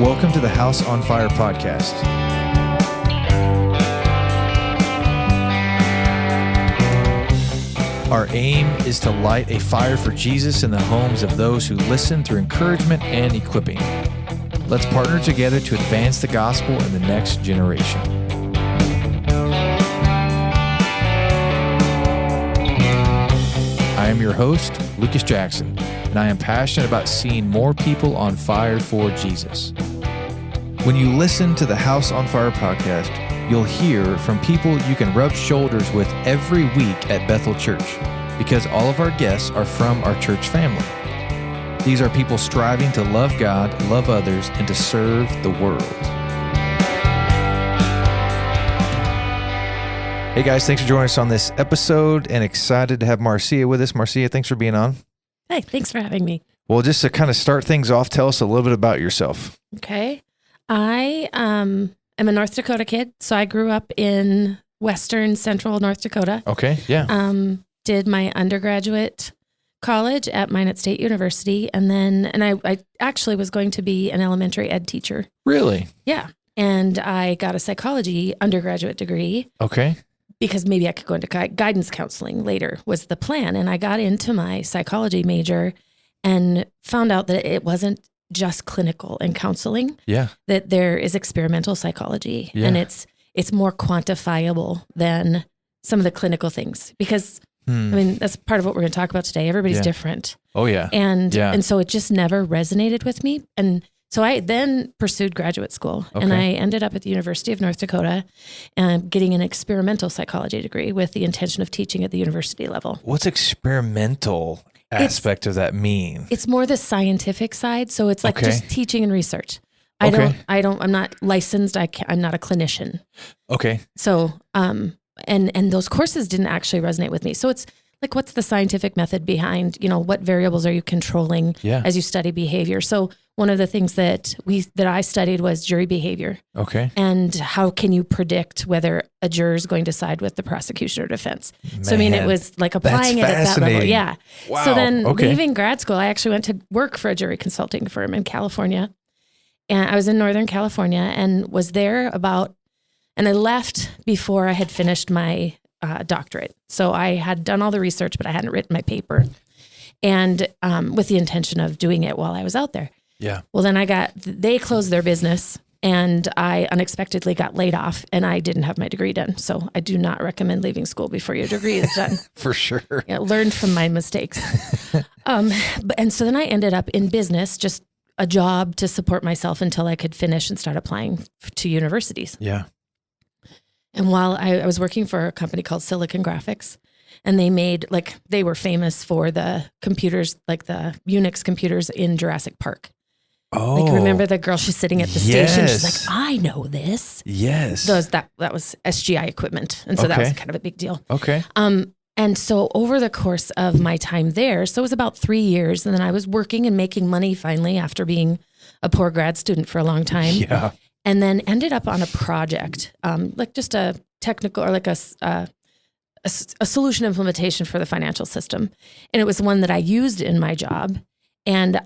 Welcome to the House on Fire podcast. Our aim is to light a fire for Jesus in the homes of those who listen through encouragement and equipping. Let's partner together to advance the gospel in the next generation. I am your host, Lucas Jackson, and I am passionate about seeing more people on fire for Jesus. When you listen to the House on Fire podcast, you'll hear from people you can rub shoulders with every week at Bethel Church, because all of our guests are from our church family. These are people striving to love God, love others, and to serve the world. Hey guys, thanks for joining us on this episode, and excited to have Marcia with us. Marcia, thanks for being on. Hey, thanks for having me. Well, just to kind of start things off, tell us a little bit about yourself. Okay. I am a North Dakota kid, so I grew up in western central North Dakota. Okay, yeah. Did my undergraduate college at Minot State University, and I actually was going to be an elementary ed teacher. Really? Yeah. And I got a psychology undergraduate degree. Okay. Because maybe I could go into guidance counseling later was the plan. And I got into my psychology major and found out that it wasn't just clinical and counseling. Yeah. That there is experimental psychology, and it's more quantifiable than some of the clinical things, because I mean, that's part of what we're going to talk about today. Everybody's different. Oh yeah. And so it just never resonated with me. And so I then pursued graduate school, and I ended up at the University of North Dakota getting an experimental psychology degree with the intention of teaching at the university level. What's experimental aspect of that mean? It's more the scientific side. So it's like just teaching and research. I'm not licensed. I'm not a clinician. Okay. So, and those courses didn't actually resonate with me. So it's like, what's the scientific method behind, what variables are you controlling as you study behavior? So one of the things that I studied was jury behavior. Okay. And how can you predict whether a juror is going to side with the prosecution or defense? Man, so, I mean, it was like applying it at that level. Yeah. Wow. So then leaving grad school, I actually went to work for a jury consulting firm in California. And I was in Northern California and was there and I left before I had finished my doctorate. So I had done all the research, but I hadn't written my paper, and with the intention of doing it while I was out there. Yeah. Well, then they closed their business, and I unexpectedly got laid off, and I didn't have my degree done. So I do not recommend leaving school before your degree is done. For sure. Yeah, learned from my mistakes. And so then I ended up in business, just a job to support myself until I could finish and start applying to universities. Yeah. And while I was working for a company called Silicon Graphics, and they were famous for the computers, like the Unix computers in Jurassic Park. Oh, like, remember the girl, she's sitting at the station. She's like, I know this. Yes. That was SGI equipment. And so that was kind of a big deal. Okay. And so over the course of my time there, so it was about 3 years. And then I was working and making money finally after being a poor grad student for a long time. Yeah. And then ended up on a project, like just a technical or like a solution implementation for the financial system. And it was one that I used in my job. And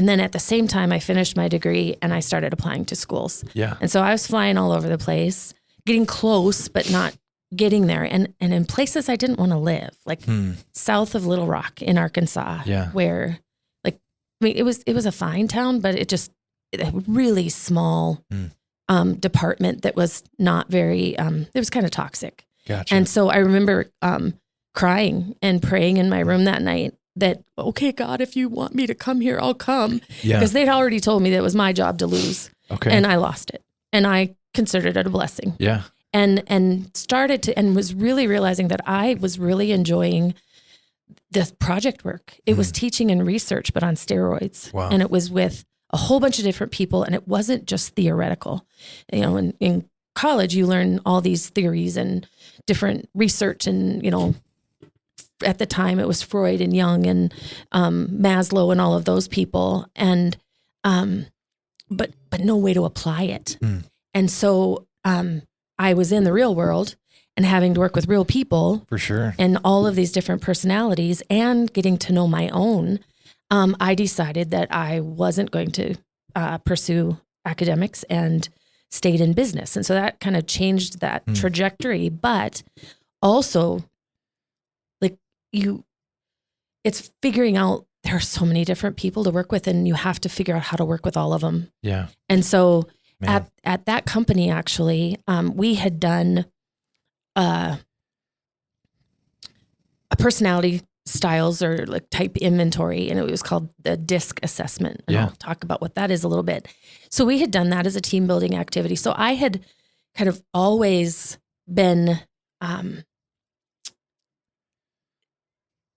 then at the same time, I finished my degree and I started applying to schools. Yeah. And so I was flying all over the place, getting close, but not getting there. And in places I didn't want to live, like south of Little Rock in Arkansas, where it was a fine town, but a really small department that was not very, it was kind of toxic. Gotcha. And so I remember crying and praying in my room that night that, okay, God, if you want me to come here, I'll come. Yeah. Because they'd already told me that it was my job to lose. Okay. And I lost it. And I considered it a blessing. Yeah. And was really realizing that I was really enjoying the project work. It was teaching and research, but on steroids. Wow. And it was with a whole bunch of different people, and it wasn't just theoretical. In college, you learn all these theories and different research, and at the time it was Freud and Jung and Maslow and all of those people, and but no way to apply it. And so I was in the real world and having to work with real people, for sure, and all of these different personalities, and getting to know my own. I decided that I wasn't going to pursue academics and stayed in business. And so that kind of changed that trajectory, but also like it's figuring out there are so many different people to work with, and you have to figure out how to work with all of them. Yeah. And so at that company, actually, we had done a personality styles or like type inventory, and it was called the DISC assessment. And I'll talk about what that is a little bit. So we had done that as a team building activity. So I had kind of always been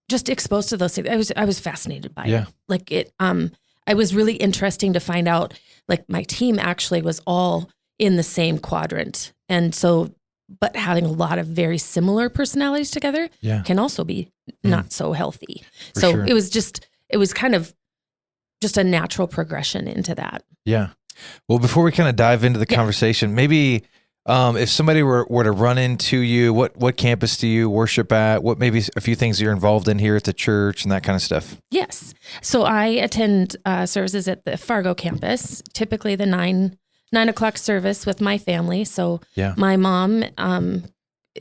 just exposed to those things. I was fascinated by it. Like it, I was really interesting to find out, like my team actually was all in the same quadrant. And so, but having a lot of very similar personalities together can also be not so healthy. So it was kind of just a natural progression into that. Yeah. Well, before we kind of dive into the conversation, maybe if somebody were to run into you, what campus do you worship at? What maybe a few things you're involved in here at the church and that kind of stuff? Yes. So I attend services at the Fargo campus, typically the 9 o'clock service with my family. So my mom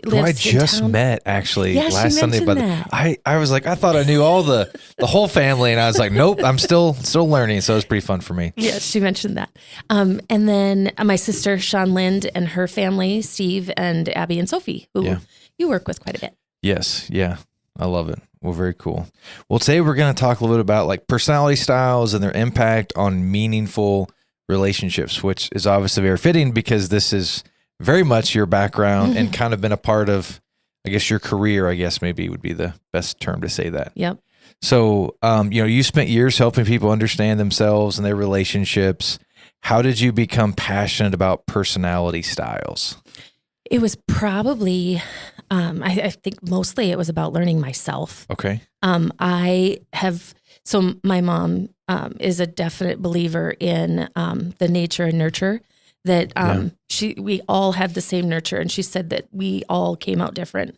lives I just met actually last Sunday, but I was like, I thought I knew all the whole family, and I was like, nope, I'm still learning. So it was pretty fun for me. Yeah, she mentioned that. And then my sister Sean Lind and her family, Steve and Abby and Sophie, who you work with quite a bit. Yes, yeah, I love it. Well, very cool. Well, today we're going to talk a little bit about like personality styles and their impact on meaningful relationships, which is obviously very fitting because this is very much your background and kind of been a part of, I guess, your career, I guess maybe would be the best term to say that. Yep. So, you spent years helping people understand themselves and their relationships. How did you become passionate about personality styles? It was probably, I think mostly it was about learning myself. Okay. So my mom is a definite believer in the nature and nurture, that we all have the same nurture. And she said that we all came out different.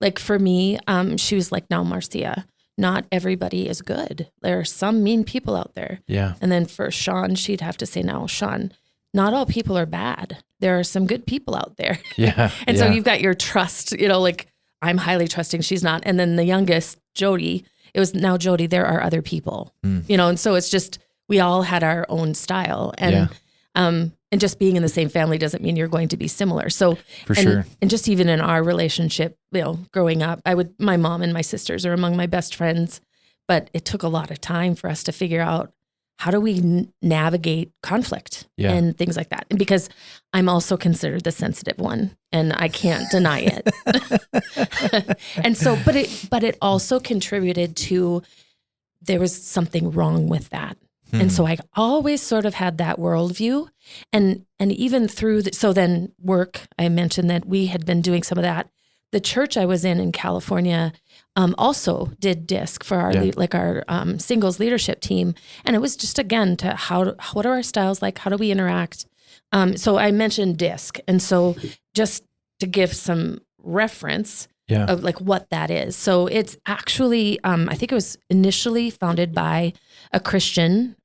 Like for me, she was like, now, Marcia, not everybody is good. There are some mean people out there. Yeah. And then for Sean, she'd have to say, now, Sean, not all people are bad. There are some good people out there. Yeah. And so you've got your trust, like I'm highly trusting, she's not. And then the youngest, Jody, it was now Jody, there are other people, and so it's just, we all had our own style, and just being in the same family doesn't mean you're going to be similar. So sure. And just even in our relationship, growing up, my mom and my sisters are among my best friends, but it took a lot of time for us to figure out how do we navigate conflict and things like that. And because I'm also considered the sensitive one, and I can't deny it. And so, but it also contributed to, there was something wrong with that. And so I always sort of had that worldview, and even through so then work, I mentioned that we had been doing some of that. The church I was in California also did DISC for our singles leadership team, and it was just again to what are our styles like? How do we interact? So I mentioned DISC, and so just to give some reference of like what that is. So it's actually I think it was initially founded by a Christian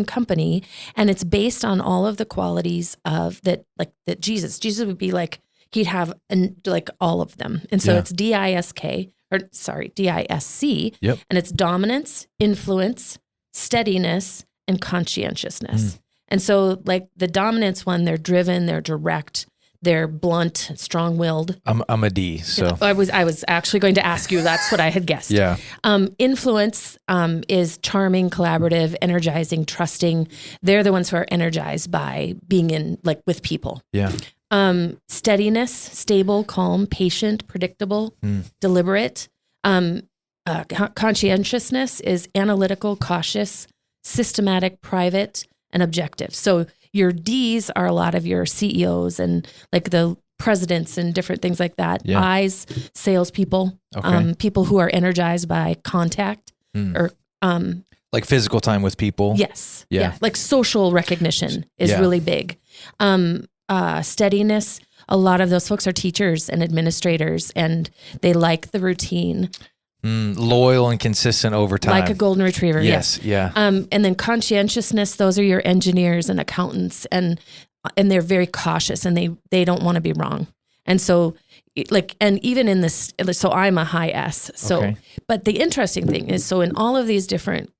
company, and it's based on all of the qualities of that Jesus would be like. He'd have like all of them. And so it's DISC, and it's dominance, influence, steadiness, and conscientiousness. And so like the dominance one, they're driven, they're direct, they're blunt, strong-willed. I'm a D, so. I was actually going to ask you, that's what I had guessed. Yeah. Influence is charming, collaborative, energizing, trusting. They're the ones who are energized by being in with people. Yeah. Steadiness, stable, calm, patient, predictable, deliberate. Conscientiousness is analytical, cautious, systematic, private, and objective. So your D's are a lot of your CEOs and like the presidents and different things like that. Yeah. I's, salespeople, people who are energized by contact or like physical time with people. Yes. Yeah. Like social recognition is really big. Steadiness. A lot of those folks are teachers and administrators, and they like the routine. Loyal and consistent over time. Like a golden retriever. Yes. Yeah. And then conscientiousness, those are your engineers and accountants, and they're very cautious, and they don't want to be wrong. And so and even in this, so I'm a high S. So, but the interesting thing is, so in all of these different,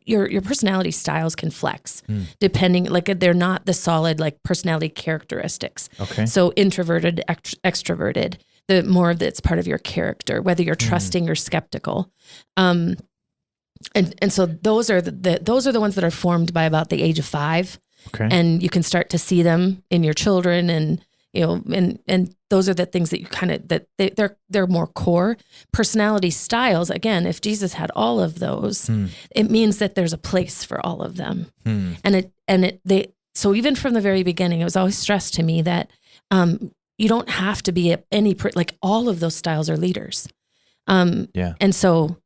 your personality styles can flex depending, they're not the solid, personality characteristics. Okay. So introverted, extroverted, the more of it's part of your character, whether you're trusting or skeptical. And so those are the ones that are formed by about the age of 5. Okay. And you can start to see them in your children, and and those are the things that you they're more core personality styles. Again, if Jesus had all of those, it means that there's a place for all of them. So even from the very beginning, it was always stressed to me that you don't have to be all of those styles are leaders. And so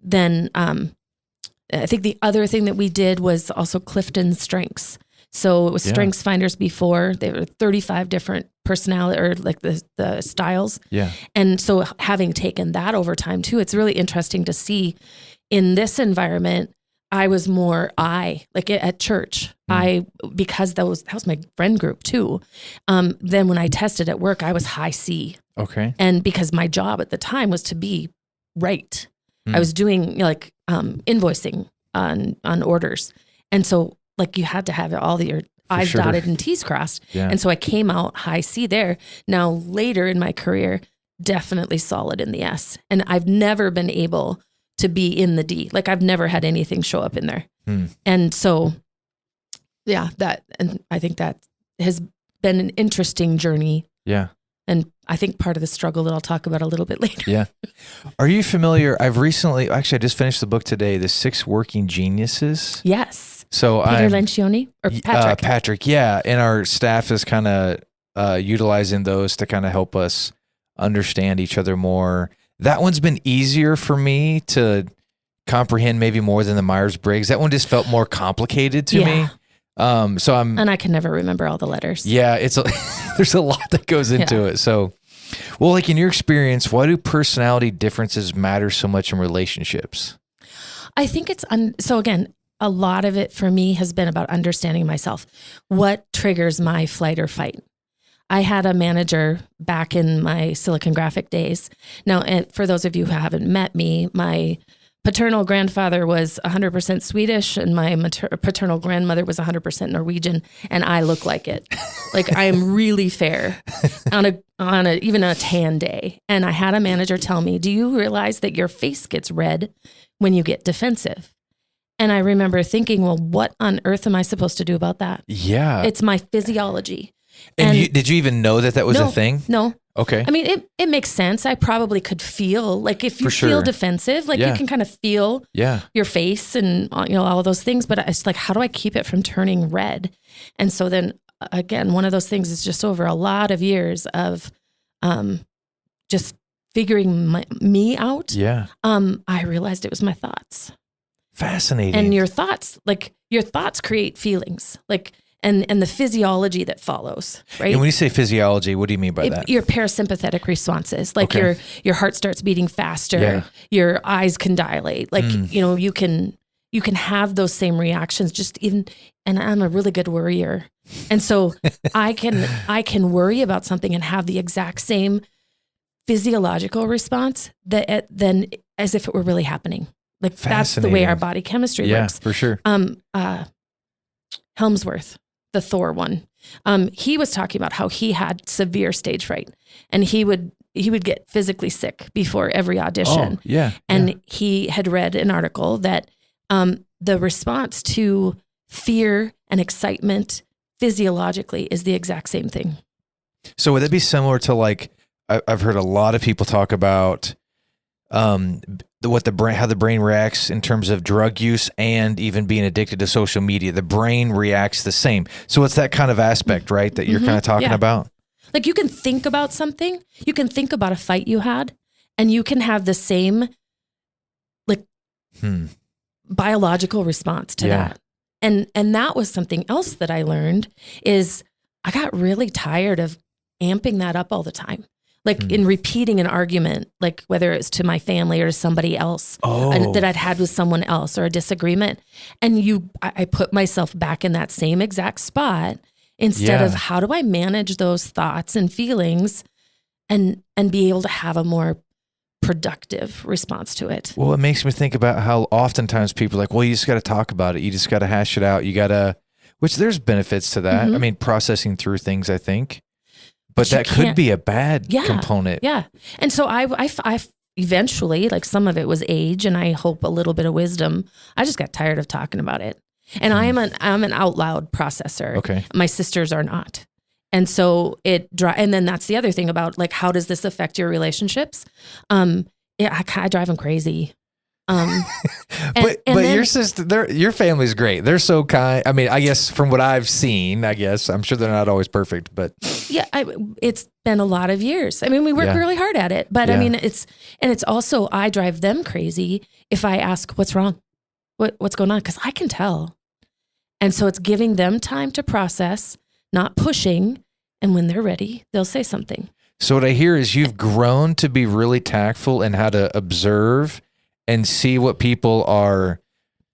then I think the other thing that we did was also Clifton's strengths. So it was Strengths Finders before. There were 35 different personality or the styles. Yeah. And so having taken that over time too, it's really interesting to see in this environment, I was more at church. Because that was my friend group too. Then when I tested at work, I was high C. Okay. And because my job at the time was to be right. I was doing invoicing on orders. And so you had to have all your I's dotted and T's crossed. Yeah. And so I came out high C there. Now later in my career, definitely solid in the S. And I've never been able to be in the D. I've never had anything show up in there. And so, and I think that has been an interesting journey. Yeah. And I think part of the struggle that I'll talk about a little bit later. Yeah. Are you familiar? I just finished the book today, The 6 Working Geniuses. Yes. So Peter Lencioni or Patrick? Patrick, yeah. And our staff is kind of utilizing those to kind of help us understand each other more. That one's been easier for me to comprehend maybe more than the Myers-Briggs. That one just felt more complicated to me. And I can never remember all the letters. Yeah, there's a lot that goes into it. So, well, in your experience, why do personality differences matter so much in relationships? I think so again, a lot of it for me has been about understanding myself. What triggers my flight or fight? I had a manager back in my Silicon Graphic days. Now, for those of you who haven't met me, my paternal grandfather was 100% Swedish, and my paternal grandmother was 100% Norwegian, and I look like it. I am really fair on even a tan day. And I had a manager tell me, "Do you realize that your face gets red when you get defensive?" And I remember thinking, well, what on earth am I supposed to do about that? Yeah. It's my physiology. And did you even know that was a thing? No. Okay. I mean, it makes sense. I probably could feel, if you feel defensive, you can kind of feel your face and, all of those things. But it's how do I keep it from turning red? And so then, again, one of those things is just over a lot of years of just figuring me out. Yeah. I realized it was my thoughts. Fascinating. And your thoughts create feelings, and the physiology that follows, right? And when you say physiology, what do you mean by that? Your parasympathetic responses, your heart starts beating faster, your eyes can dilate, you can have those same reactions and I'm a really good worrier. And so I can worry about something and have the exact same physiological response then as if it were really happening. That's the way our body chemistry works. Yeah, for sure. Helmsworth, the Thor one, he was talking about how he had severe stage fright, and he would get physically sick before every audition. Oh, yeah. And he had read an article that the response to fear and excitement physiologically is the exact same thing. So would that be similar to I've heard a lot of people talk about how the brain reacts in terms of drug use and even being addicted to social media. The brain reacts the same. So it's that kind of aspect, right, that you're kind of talking about? You can think about something. You can think about a fight you had, and you can have the same biological response to that. And that was something else that I learned is I got really tired of amping that up all the time. like in repeating an argument, like whether it's to my family or to somebody else that I'd had with someone else, or a disagreement. And I put myself back in that same exact spot instead of how do I manage those thoughts and feelings and be able to have a more productive response to it. Well, it makes me think about how oftentimes people are like, well, you just got to talk about it. You just got to hash it out. You got to, which there's benefits to that. I mean, processing through things, I think. But that could be a bad component. Yeah. And so I eventually, like some of it was age and I hope a little bit of wisdom. I just got tired of talking about it. And I'm an out loud processor. Okay. My sisters are not. And so and then that's the other thing about like, how does this affect your relationships? I drive them crazy. But your sister, your family's great. They're so kind. I mean, I guess from what I've seen, I'm sure they're not always perfect, but yeah, it's been a lot of years. I mean, we work really hard at it, but I mean, it's also, I drive them crazy if I ask what's wrong, what's going on? 'Cause I can tell. And so it's giving them time to process, not pushing. And when they're ready, they'll say something. So what I hear is you've grown to be really tactful in how to observe and see what people are.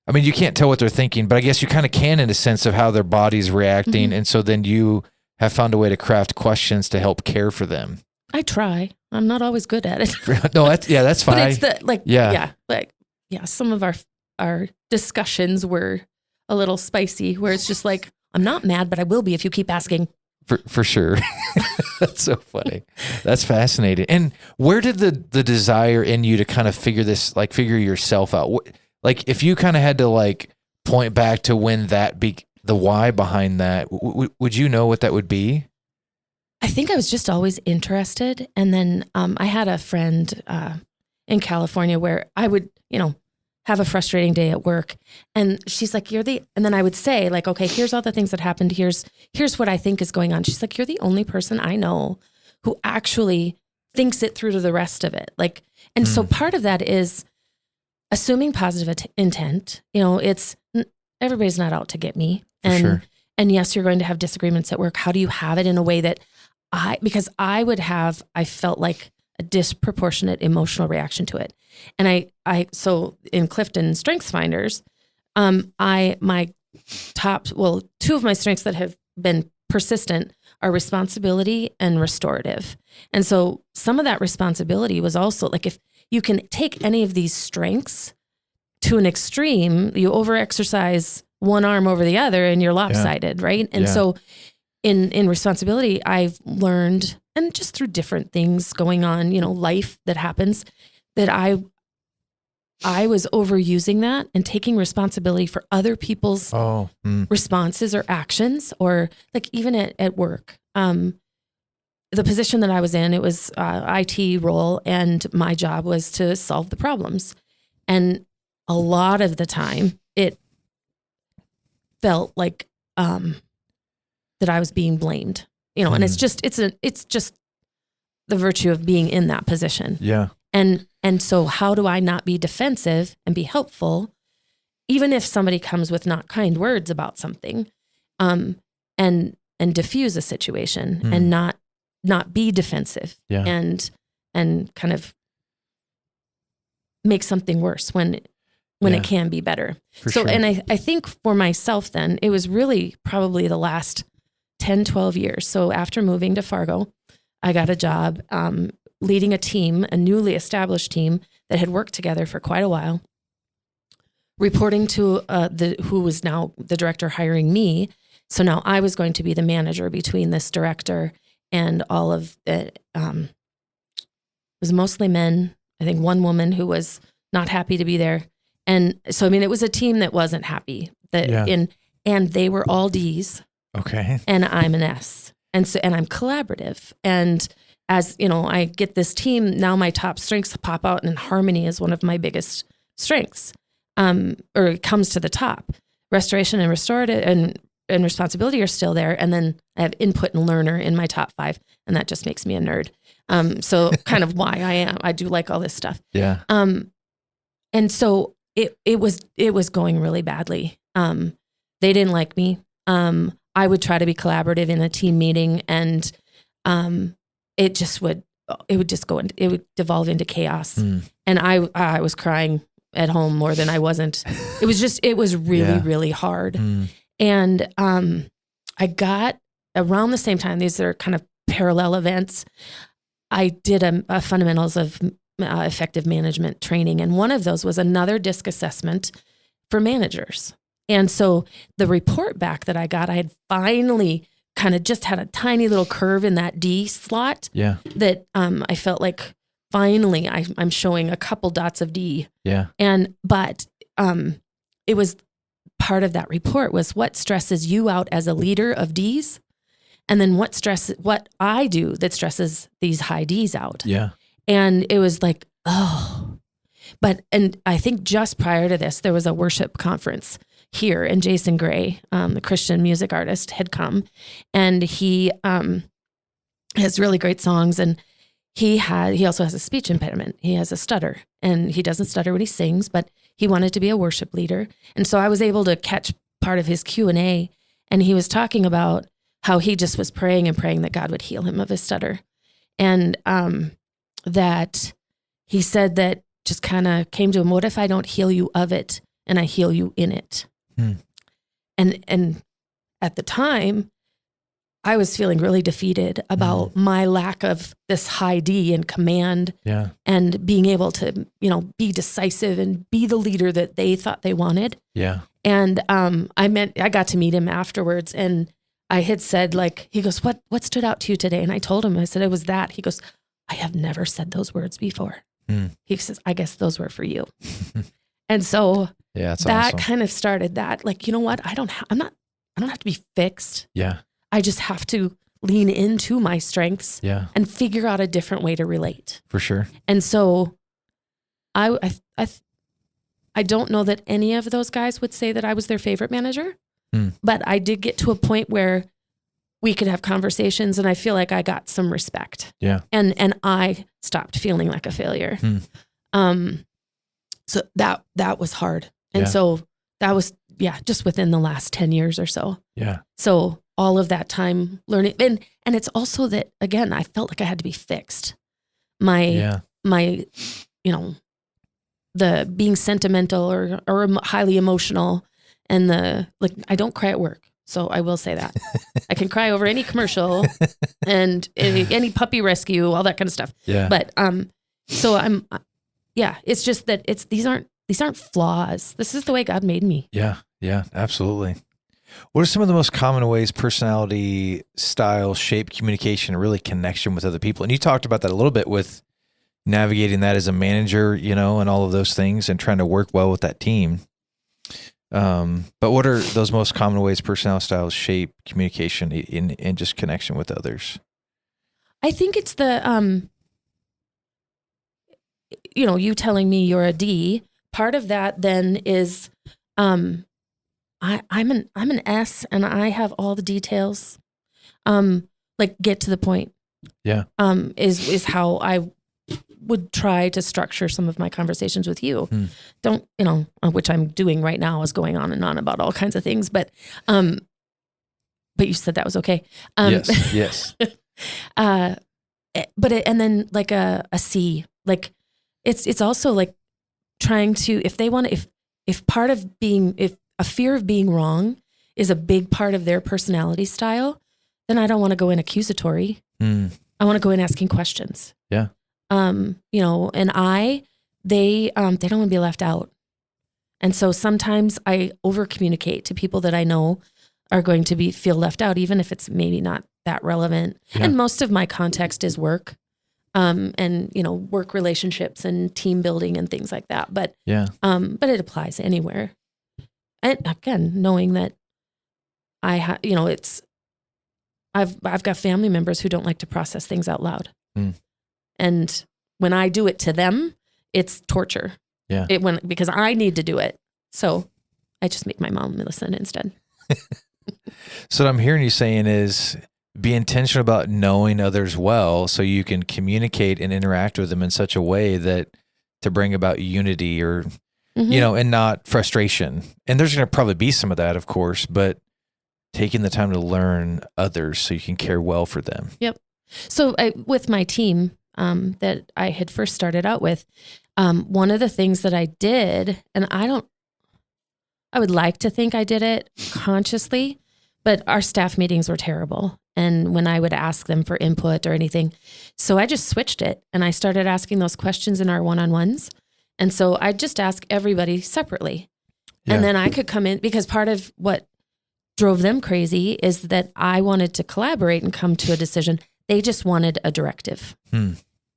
I mean, you can't tell what they're thinking, but I guess you kind of can in a sense of how their body's reacting. And so then you have found a way to craft questions to help care for them. I try. I'm not always good at it. No, that's fine. But it's some of our discussions were a little spicy, where it's just like, I'm not mad, but I will be if you keep asking. For sure. That's so funny. That's fascinating. And where did the desire in you to kind of figure yourself out? Like if you kind of had to like point back to when that the why behind that, would you know what that would be? I think I was just always interested. And then I had a friend in California where I would, have a frustrating day at work. And she's like, and then I would say like, okay, here's all the things that happened. Here's what I think is going on. She's like, you're the only person I know who actually thinks it through to the rest of it. Like, and so part of that is assuming positive intent. It's everybody's not out to get me. And yes, you're going to have disagreements at work. How do you have it in a way that because I felt like a disproportionate emotional reaction to it. And so in Clifton Strengths Finders, two of my strengths that have been persistent are responsibility and restorative. And so some of that responsibility was also like, if you can take any of these strengths to an extreme, you overexercise one arm over the other and you're lopsided, right? And so in responsibility, I've learned, and just through different things going on, life that happens, that I was overusing that and taking responsibility for other people's responses or actions, or like even at work. The position that I was in, it was IT role, and my job was to solve the problems. And a lot of the time it felt like that I was being blamed, and it's just the virtue of being in that position. Yeah. And so how do I not be defensive and be helpful, even if somebody comes with not kind words about something, and diffuse a situation and not be defensive and kind of make something worse when it can be better. And I think for myself then, it was really probably the last 10, 12 years. So after moving to Fargo, I got a job leading a team, a newly established team that had worked together for quite a while, reporting to who was now the director hiring me. So now I was going to be the manager between this director and all of it. It was mostly men. I think one woman who was not happy to be there. And so, it was a team that wasn't happy and they were all D's. Okay. And I'm an S. And I'm collaborative. And as I get this team, now my top strengths pop out, and harmony is one of my biggest strengths. Or it comes to the top. Restoration and restorative and responsibility are still there. And then I have input and learner in my top 5. And that just makes me a nerd. So kind of why I do like all this stuff. Yeah. And so it was going really badly. They didn't like me. I would try to be collaborative in a team meeting, and it just would it would just it would devolve into chaos. And I was crying at home more than I wasn't. It was really, really hard. And I got around the same time, these are kind of parallel events. I did a fundamentals of effective management training. And one of those was another DISC assessment for managers. And so the report back that I got, I had finally kind of just had a tiny little curve in that D slot that I felt like finally I'm showing a couple dots of D. But it was part of that report was what stresses you out as a leader of Ds, and then what I do that stresses these high Ds out. And it was like, and I think just prior to this, there was a worship conference here, and Jason Gray, the Christian music artist, had come, and he has really great songs, and he also has a speech impediment. He has a stutter, and he doesn't stutter when he sings, but he wanted to be a worship leader. And so I was able to catch part of his Q&A, and he was talking about how he just was praying that God would heal him of his stutter. And that he said that just kind of came to him, what if I don't heal you of it and I heal you in it? And at the time, I was feeling really defeated about my lack of this high D and command and being able to, be decisive and be the leader that they thought they wanted. And I got to meet him afterwards, and I had said, like, he goes, what stood out to you today? And I told him, I said, it was that. He goes, I have never said those words before. He says, I guess those were for you. And so that awesome. Kind of started that, like, you know what? I don't have to be fixed. I just have to lean into my strengths and figure out a different way to relate. For sure. And so I don't know that any of those guys would say that I was their favorite manager, but I did get to a point where we could have conversations, and I feel like I got some respect. And I stopped feeling like a failure. So that was hard. And so that was, just within the last 10 years or so. So all of that time learning, and it's also that, again, I felt like I had to be fixed. My, the being sentimental or highly emotional, and I don't cry at work. So I will say that I can cry over any commercial and any puppy rescue, all that kind of stuff. But, so it's just that these aren't flaws. This is the way God made me. Yeah, absolutely. What are some of the most common ways personality style shape communication and really connection with other people? And you talked about that a little bit with navigating that as a manager, and all of those things and trying to work well with that team. But what are those most common ways personality styles shape communication in just connection with others? I think it's the, you telling me you're a D. Part of that then is, I'm an S, and I have all the details. Get to the point. Is how I would try to structure some of my conversations with you. Don't, which I'm doing right now, is going on and on about all kinds of things, but you said that was okay. Yes. And then like a C, like it's also like trying to, if a fear of being wrong is a big part of their personality style, then I don't want to go in accusatory. I want to go in asking questions. And they don't want to be left out. And so sometimes I over communicate to people that I know are going to feel left out, even if it's maybe not that relevant. And most of my context is work, and work relationships and team building and things like that. But it applies anywhere. And again, knowing that I've got family members who don't like to process things out loud. And when I do it to them, it's torture. Because I need to do it. So I just make my mom listen instead. So what I'm hearing you saying is be intentional about knowing others well, so you can communicate and interact with them in such a way that to bring about unity or, and not frustration. And there's going to probably be some of that, of course, but taking the time to learn others so you can care well for them. So with my team, that I had first started out with, one of the things that I did, and I would like to think I did it consciously, but our staff meetings were terrible. And when I would ask them for input or anything, so I just switched it and I started asking those questions in our one-on-ones. And so I'd just ask everybody separately. Yeah. And then I could come in, because part of what drove them crazy is that I wanted to collaborate and come to a decision. They just wanted a directive.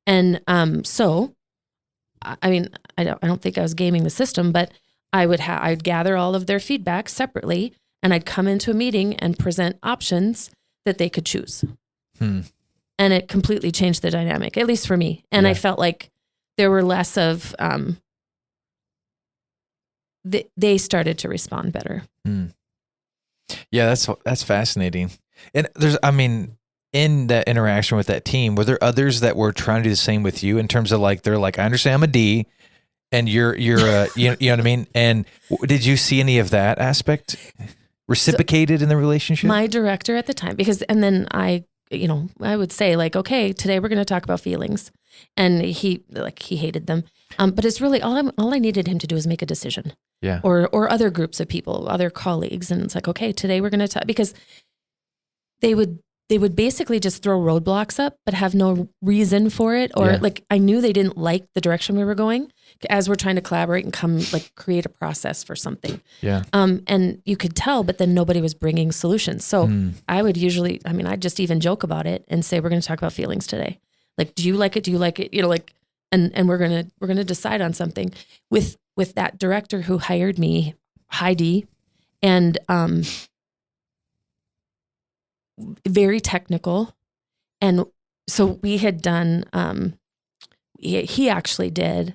And so, I mean, I don't think I was gaming the system, but I'd gather all of their feedback separately, and I'd come into a meeting and present options that they could choose. And it completely changed the dynamic, at least for me. And I felt like there were less of, they started to respond better. Yeah, that's fascinating. And in that interaction with that team, were there others that were trying to do the same with you in terms of like, they're like, I understand I'm a D and you're you know what I mean? And did you see any of that aspect reciprocated in the relationship? My director at the time, and then I would say like, okay, today we're going to talk about feelings. And he hated them. But it's really all I needed him to do is make a decision. Yeah. Or other groups of people, other colleagues. And it's like, okay, today we're going to talk, because they would basically just throw roadblocks up, but have no reason for it. Or like, I knew they didn't like the direction we were going as we're trying to collaborate and create a process for something. Yeah. And you could tell, but then nobody was bringing solutions. So I would usually, I'd just even joke about it and say, we're going to talk about feelings today. Like, do you like it? Do you like it? And we're going to decide on something with that director who hired me, Heidi, and, very technical. And so we had done, he actually did,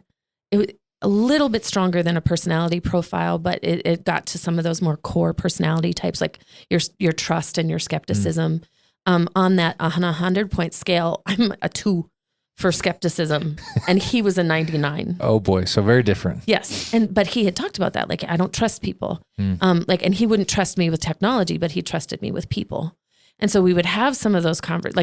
it was a little bit stronger than a personality profile, but it got to some of those more core personality types, like your trust and your skepticism. On a 100-point scale, I'm a 2 for skepticism, and he was a 99. Oh boy. So very different. Yes. But he had talked about that. Like, I don't trust people. And he wouldn't trust me with technology, but he trusted me with people. And so we would have some of those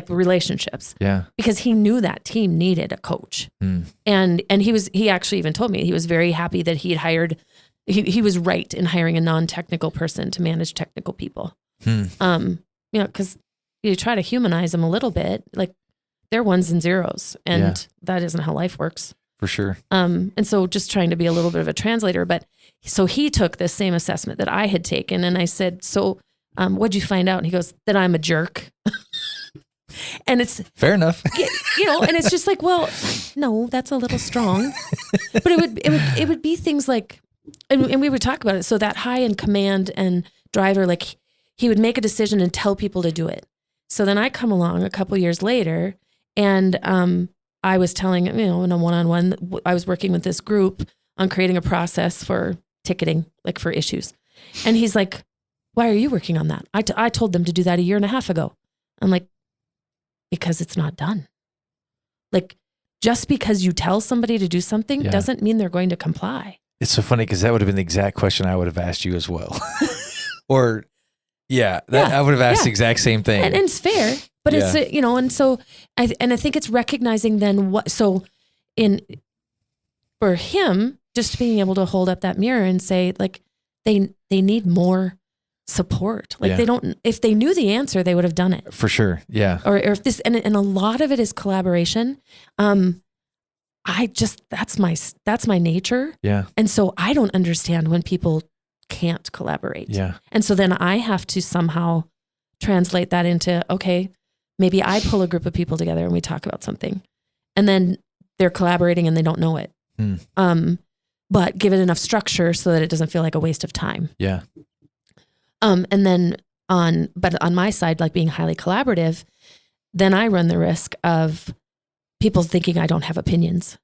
relationships. Yeah. Because he knew that team needed a coach. And he actually even told me he was very happy that he had hired, he was right in hiring a non-technical person to manage technical people. Because you try to humanize them a little bit, like they're ones and zeros, and that isn't how life works. For sure. And so just trying to be a little bit of a translator, but so he took this same assessment that I had taken, and I said, so what'd you find out? And he goes, that I'm a jerk. And it's fair enough. And it's just like, well, no, that's a little strong, but it would be things like, and we would talk about it. So that high in command and driver, like he would make a decision and tell people to do it. So then I come along a couple years later, and I was telling, in a one-on-one, I was working with this group on creating a process for ticketing, like for issues. And he's like, why are you working on that? I told them to do that 1.5 years ago. I'm like, because it's not done. Like, just because you tell somebody to do something doesn't mean they're going to comply. It's so funny because that would have been the exact question I would have asked you as well. I would have asked the exact same thing. And it's fair, but it's, and so I think it's recognizing then for him, just being able to hold up that mirror and say, like, they need more support. Like if they knew the answer, they would have done it. For sure. Yeah. Or if this, and a lot of it is collaboration. That's my nature. Yeah. And so I don't understand when people can't collaborate. Yeah. And so then I have to somehow translate that into, okay, maybe I pull a group of people together and we talk about something, and then they're collaborating and they don't know it. But give it enough structure so that it doesn't feel like a waste of time. Yeah. And then on my side, like being highly collaborative, then I run the risk of people thinking I don't have opinions.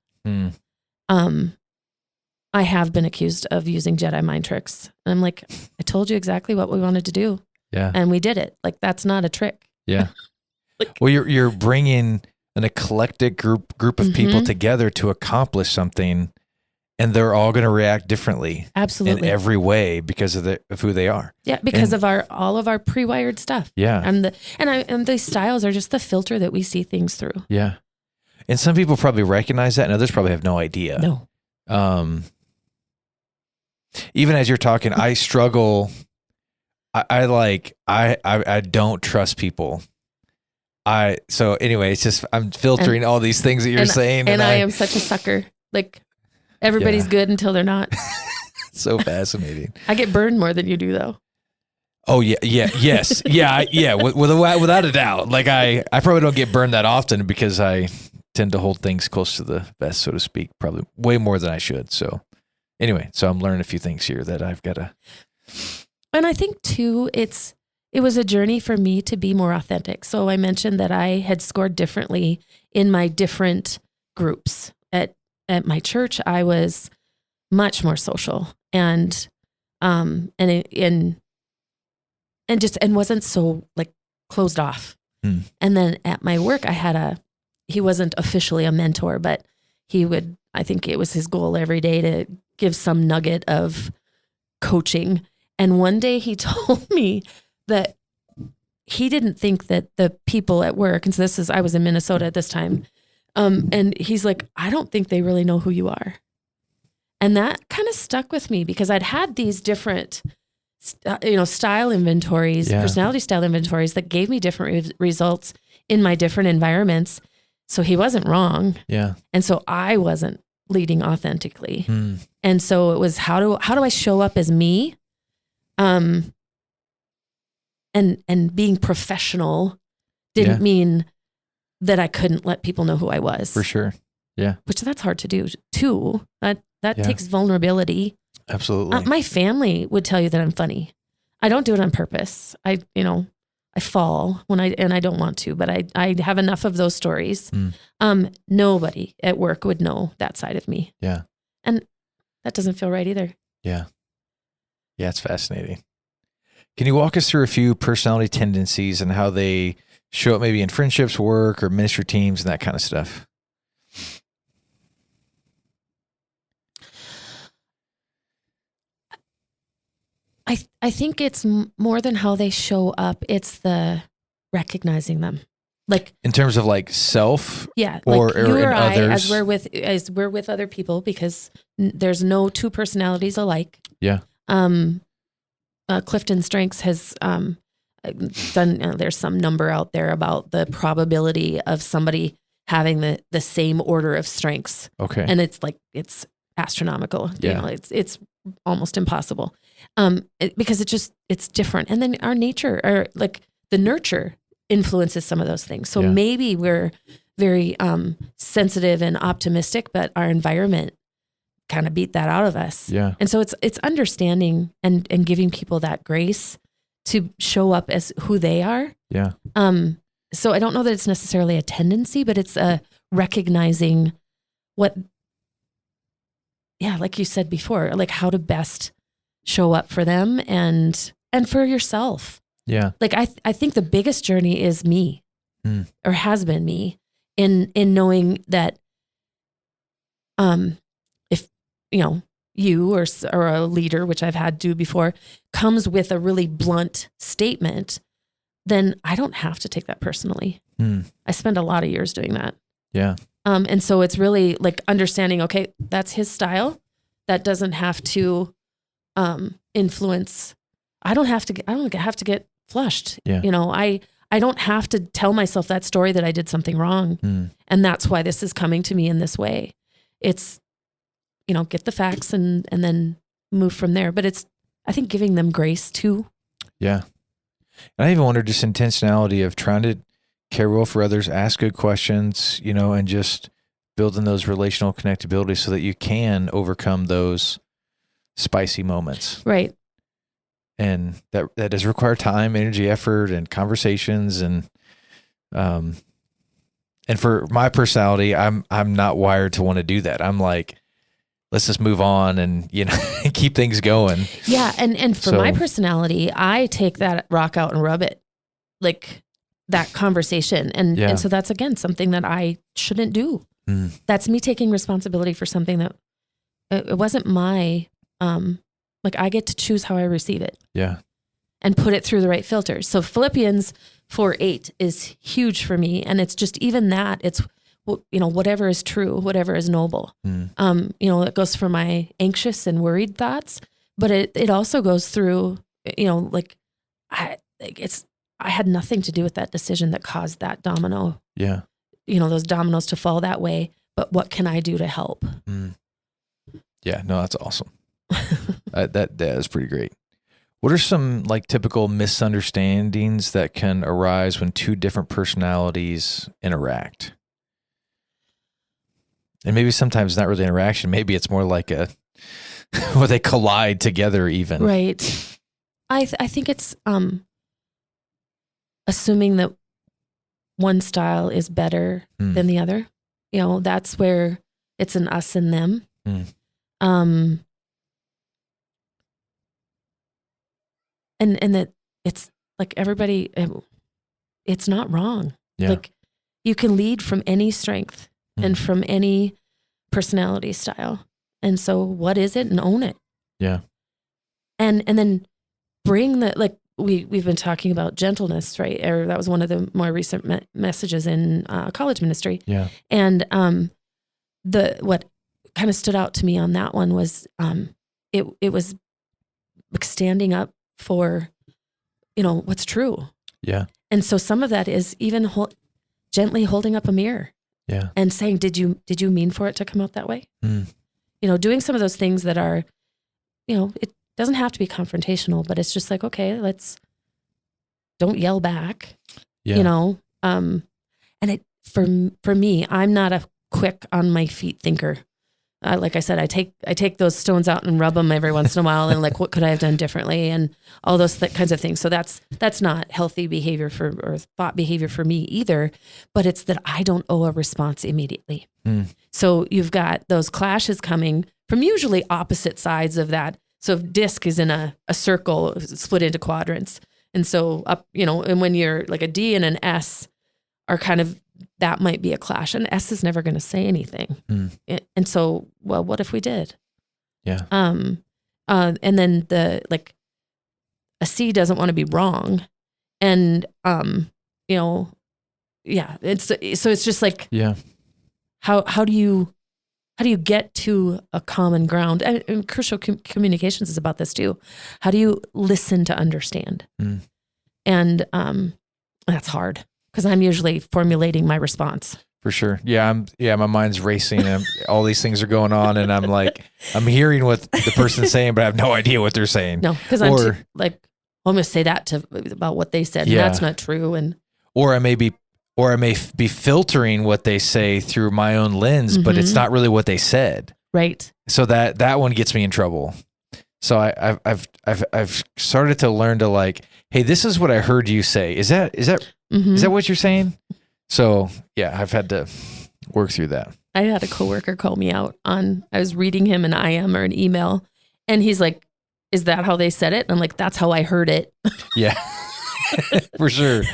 I have been accused of using Jedi mind tricks. And I'm like, I told you exactly what we wanted to do. Yeah. And we did it. Like, that's not a trick. Yeah. Well, you're bringing an eclectic group of people together to accomplish something, and they're all going to react differently. Absolutely. In every way because of who they are. Yeah. Because of all of our pre-wired stuff. Yeah. And these styles are just the filter that we see things through. Yeah. And some people probably recognize that and others probably have no idea. No. Even as you're talking, I struggle. I don't trust people. So anyway, it's just, I'm filtering all these things that you're saying. And I am such a sucker. Like everybody's good until they're not. So fascinating. I get burned more than you do though. Oh yeah. Yes. Yeah. Without a doubt. Like I probably don't get burned that often because I tend to hold things close to the vest, so to speak, probably way more than I should. So anyway, I'm learning a few things here that I've got to. And I think too, it was a journey for me to be more authentic. So I mentioned that I had scored differently in my different groups. At my church, I was much more social and wasn't so like closed off. And then at my work, he wasn't officially a mentor, but I think it was his goal every day to give some nugget of coaching. And one day he told me that he didn't think that the people at work, and so I was in Minnesota at this time, and he's like, I don't think they really know who you are. And that kind of stuck with me because I'd had these different, style inventories, personality style inventories that gave me different results in my different environments. So he wasn't wrong. Yeah. And so I wasn't leading authentically. And so it was, how do I show up as me? And being professional didn't mean that I couldn't let people know who I was. For sure. Yeah. Which that's hard to do too. That takes vulnerability. Absolutely. My family would tell you that I'm funny. I don't do it on purpose. I fall when I don't want to, but I have enough of those stories. Nobody at work would know that side of me. Yeah. And that doesn't feel right either. Yeah. Yeah, it's fascinating. Can you walk us through a few personality tendencies and how they show up maybe in friendships, work, or ministry teams and that kind of stuff? I think it's more than how they show up. It's the recognizing them. Like in terms of like self, or like you or I, others. as we're with other people, because there's no two personalities alike. Yeah. Clifton Strengths has done. There's some number out there about the probability of somebody having the same order of strengths. Okay. And it's astronomical. Yeah. It's almost impossible. Because it's different. And then our nature, or like the nurture, influences some of those things. So maybe we're very sensitive and optimistic, but our environment kind of beat that out of us. Yeah. And so it's understanding and giving people that grace to show up as who they are. Yeah. So I don't know that it's necessarily a tendency, but it's recognizing what, like you said before, like how to best show up for them and for yourself. Yeah. Like I think the biggest journey is me, or has been me, in knowing that if you or a leader, which I've had do before, comes with a really blunt statement, then I don't have to take that personally. I spend a lot of years doing that. Yeah. And so it's really like understanding, okay, that's his style. That doesn't have to influence. I don't have to get flushed. Yeah. I don't have to tell myself that story that I did something wrong. And that's why this is coming to me in this way. It's, get the facts and then move from there. But it's, I think, giving them grace too. Yeah. And I even wonder just intentionality of trying to care well for others, ask good questions, and just building those relational connectability so that you can overcome those spicy moments. Right. And that does require time, energy, effort, and conversations. And for my personality, I'm not wired to want to do that. I'm like, let's just move on and, keep things going. Yeah. And for my personality, I take that rock out and rub it, like that conversation. And so that's, again, something that I shouldn't do. That's me taking responsibility for something that it wasn't my, I get to choose how I receive it. Yeah. And put it through the right filters. So Philippians 4:8 is huge for me. And it's just even that, it's whatever is true, whatever is noble. It goes for my anxious and worried thoughts, but it also goes through, I had nothing to do with that decision that caused that domino. Yeah. Those dominoes to fall that way, but what can I do to help? Yeah, no, that's awesome. That is pretty great. What are some like typical misunderstandings that can arise when two different personalities interact? And maybe sometimes not really interaction. Maybe it's more like where they collide together even. Right. I think it's assuming that one style is better than the other. That's where it's an us and them. And that it's like everybody, it's not wrong. Yeah. Like you can lead from any strength and from any personality style. And so what is it, and own it. Yeah. And then bring we've been talking about gentleness, right? Or that was one of the more recent messages in college ministry. Yeah. And what kind of stood out to me on that one was it was standing up for what's true. Yeah. And so some of that is even gently holding up a mirror. Yeah. And saying, did you mean for it to come out that way? Doing some of those things that are, it doesn't have to be confrontational, but it's just like, okay, don't yell back. Yeah. And it for me, I'm not a quick on my feet thinker. Like I said, I take those stones out and rub them every once in a while, and like, what could I have done differently, and all those kinds of things. So that's not healthy behavior or thought behavior for me either. But it's that I don't owe a response immediately. So you've got those clashes coming from usually opposite sides of that. So if disc is in a circle split into quadrants, and so up, and when you're like a D and an S are kind of, that might be a clash. And S is never going to say anything. And so, well, what if we did? Yeah. And then a C doesn't want to be wrong. And, it's just like, yeah. How do you get to a common ground? And crucial communications is about this too. How do you listen to understand? And, that's hard, because I'm usually formulating my response. For sure. Yeah. My mind's racing and all these things are going on, and I'm like, I'm hearing what the person's saying, but I have no idea what they're saying. No, because I'm going to say that about what they said. Yeah. And that's not true. Or I may be filtering what they say through my own lens, but it's not really what they said. Right. So that one gets me in trouble. So I've started to learn to like, hey, this is what I heard you say. Is that what you're saying? So yeah, I've had to work through that. I had a coworker call me out I was reading him an IM or an email, and he's like, is that how they said it? And I'm like, that's how I heard it. Yeah, for sure.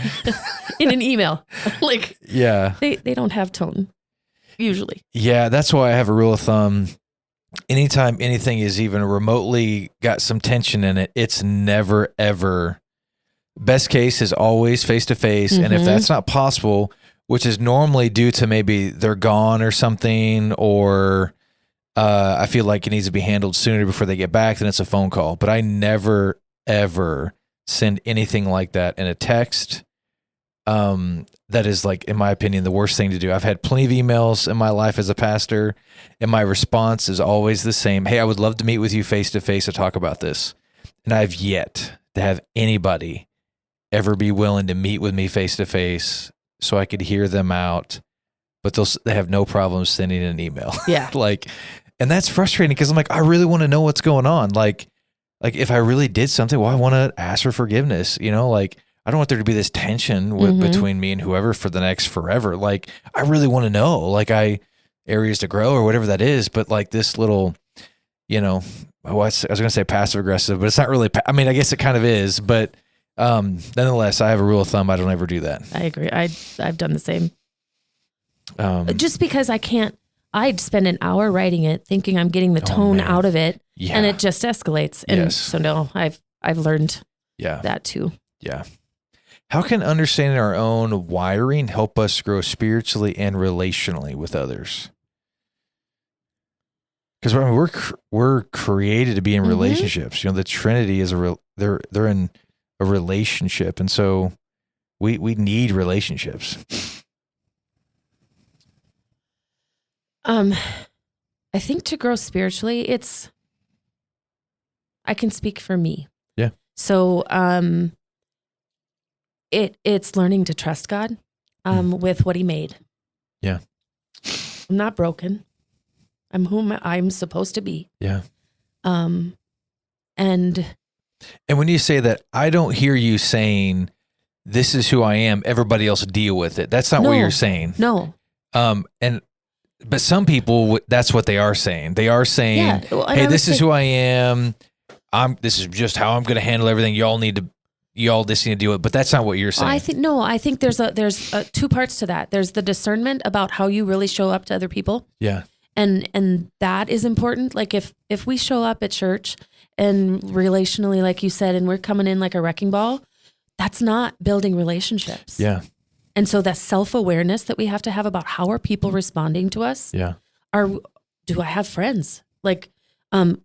In an email. Like, yeah, they don't have tone usually. Yeah. That's why I have a rule of thumb. Anytime anything is even remotely got some tension in it, it's never, ever. Best case is always face to face. And if that's not possible, which is normally due to maybe they're gone or something, or I feel like it needs to be handled sooner before they get back, then it's a phone call. But I never, ever send anything like that in a text. That is, like, in my opinion, the worst thing to do. I've had plenty of emails in my life as a pastor, and my response is always the same. Hey, I would love to meet with you face to face to talk about this. And I've yet to have anybody ever be willing to meet with me face to face so I could hear them out, but they have no problem sending an email. Yeah. And that's frustrating, because I'm like, I really want to know what's going on. Like if I really did something, well, I want to ask for forgiveness, I don't want there to be this tension between me and whoever for the next forever. Like, I really want to know, areas to grow or whatever that is. But like this little, I was going to say passive aggressive, but it's not really, I guess it kind of is, but nonetheless, I have a rule of thumb. I don't ever do that. I agree. I've done the same. Just because I'd spend an hour writing it, thinking I'm getting the tone out of it, and it just escalates. And so no, I've learned that too. Yeah. How can understanding our own wiring help us grow spiritually and relationally with others? Because we're created to be in relationships. You know, the Trinity is they're in a relationship, and so we need relationships. I think to grow spiritually, I can speak for me. Yeah. So, it's learning to trust God, with what He made. Yeah. I'm not broken. I'm whom I'm supposed to be. Yeah. And when you say that, I don't hear you saying, "This is who I am. Everybody else deal with it." That's not what you're saying. No. But some people, that's what they are saying. They are saying, "Hey, this is who I am. This is just how I'm going to handle everything. Y'all just need to deal with it." But that's not what you're saying. I think there's two parts to that. There's the discernment about how you really show up to other people. Yeah. And that is important. Like if we show up at church and relationally, like you said, and we're coming in like a wrecking ball, that's not building relationships. Yeah. And so that self-awareness that we have to have about how are people responding to us? Yeah. Do I have friends? Like,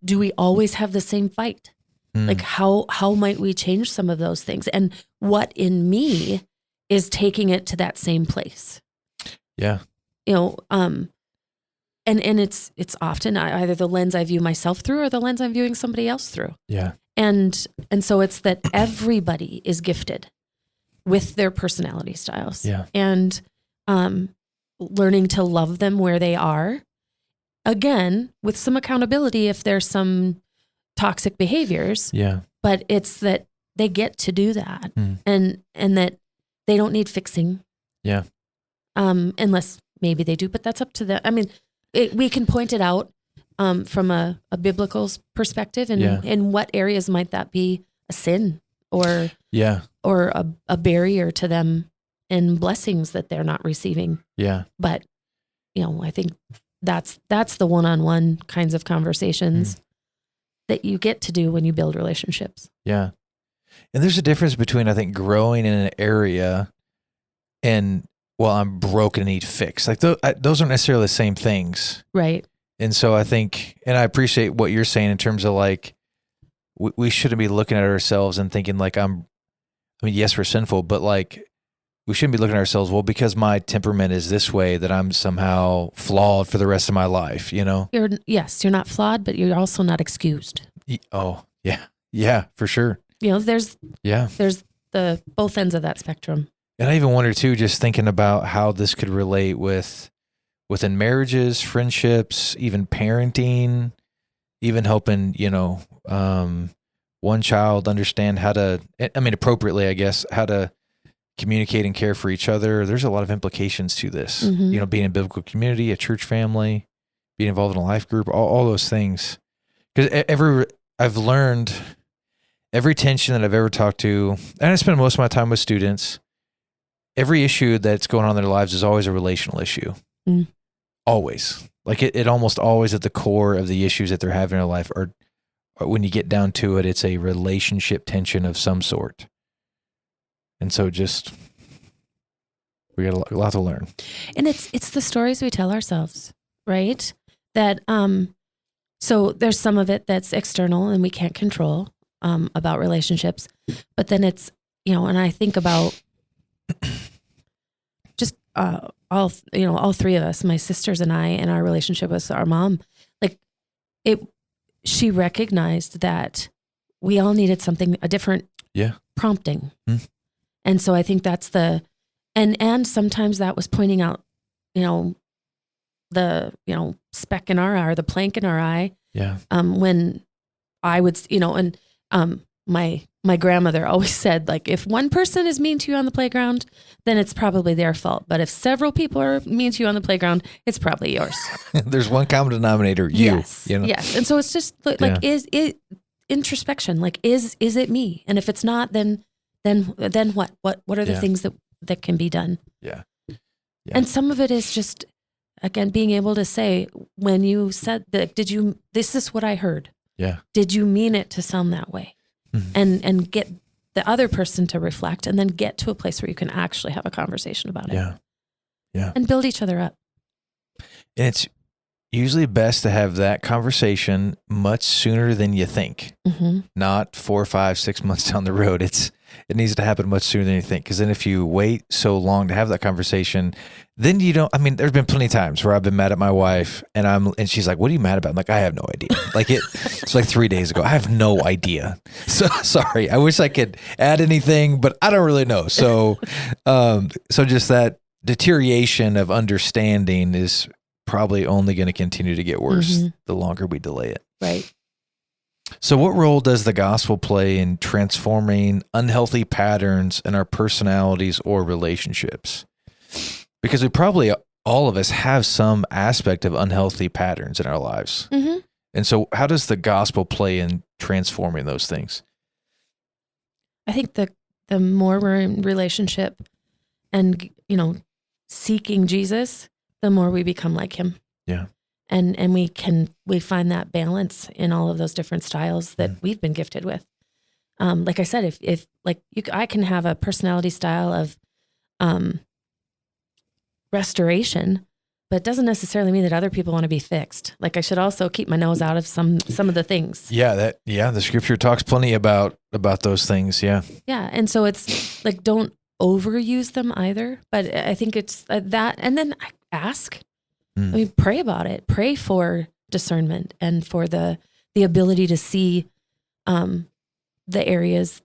do we always have the same fight? Like how might we change some of those things? And what in me is taking it to that same place? Yeah. You know, and it's often either the lens I view myself through or the lens I'm viewing somebody else through. Yeah. And so it's that everybody is gifted with their personality styles. Yeah. And learning to love them where they are. Again, with some accountability if there's some toxic behaviors. Yeah. But it's that they get to do that and that they don't need fixing. Yeah. Unless maybe they do, but that's up to them. I mean, we can point it out from a biblical perspective, and in what areas might that be a sin or a barrier to them and blessings that they're not receiving. Yeah. But I think that's the one-on-one kinds of conversations that you get to do when you build relationships. Yeah. And there's a difference between, I think, growing in an area and, well, I'm broken and need fixed. Like those aren't necessarily the same things. Right. And so I think, and I appreciate what you're saying in terms of like, we shouldn't be looking at ourselves and thinking like yes, we're sinful, but like we shouldn't be looking at ourselves, well, because my temperament is this way that I'm somehow flawed for the rest of my life, you know? You're not flawed, but you're also not excused. Oh, yeah. Yeah, for sure. There's the both ends of that spectrum. And I even wonder too, just thinking about how this could relate within marriages, friendships, even parenting, even helping, one child understand appropriately, I guess, how to communicate and care for each other. There's a lot of implications to this, being in a biblical community, a church family, being involved in a life group, all those things. Because I've learned every tension that I've ever talked to, and I spend most of my time with students, every issue that's going on in their lives is always a relational issue. Always. Like it almost always at the core of the issues that they're having in their life are when you get down to it, it's a relationship tension of some sort. And so we got a lot to learn. And it's the stories we tell ourselves, right? That, so there's some of it that's external and we can't control, about relationships, but then it's, and I think about just, all three of us, my sisters and I, and our relationship with our mom, she recognized that we all needed a different prompting. And so I think that's and sometimes that was pointing out, the, speck in our eye or the plank in our eye. Yeah. When I would, my grandmother always said, like, if one person is mean to you on the playground, then it's probably their fault. But if several people are mean to you on the playground, it's probably yours. There's one common denominator, you. Yes. Yes. And so it's just like, is it introspection? Like, is it me? And if it's not, then what? What are the things that can be done? Yeah. And some of it is just, again, being able to say, when you said that, this is what I heard. Yeah. Did you mean it to sound that way? And get the other person to reflect, and then get to a place where you can actually have a conversation about it. Yeah. Yeah. And build each other up. And it's usually best to have that conversation much sooner than you think, not 4, 5, 6 months down the road. It needs to happen much sooner than you think. Because then if you wait so long to have that conversation, then you don't, I mean, there's been plenty of times where I've been mad at my wife and she's like, what are you mad about? I'm like, I have no idea. Like it's like 3 days ago. I have no idea. So sorry. I wish I could add anything, but I don't really know. So, so just that deterioration of understanding is probably only going to continue to get worse the longer we delay it. Right. So what role does the gospel play in transforming unhealthy patterns in our personalities or relationships? Because we probably, all of us have some aspect of unhealthy patterns in our lives. And so how does the gospel play in transforming those things? I think the more we're in relationship and, seeking Jesus, the more we become like him. Yeah. And we find that balance in all of those different styles that we've been gifted with. Like I said, if I can have a personality style of restoration, but it doesn't necessarily mean that other people want to be fixed. Like I should also keep my nose out of some of the things. Yeah, the scripture talks plenty about those things. Yeah. Yeah, and so it's like don't overuse them either. But I think it's that, and then ask. I mean, pray about it. Pray for discernment and for the ability to see the areas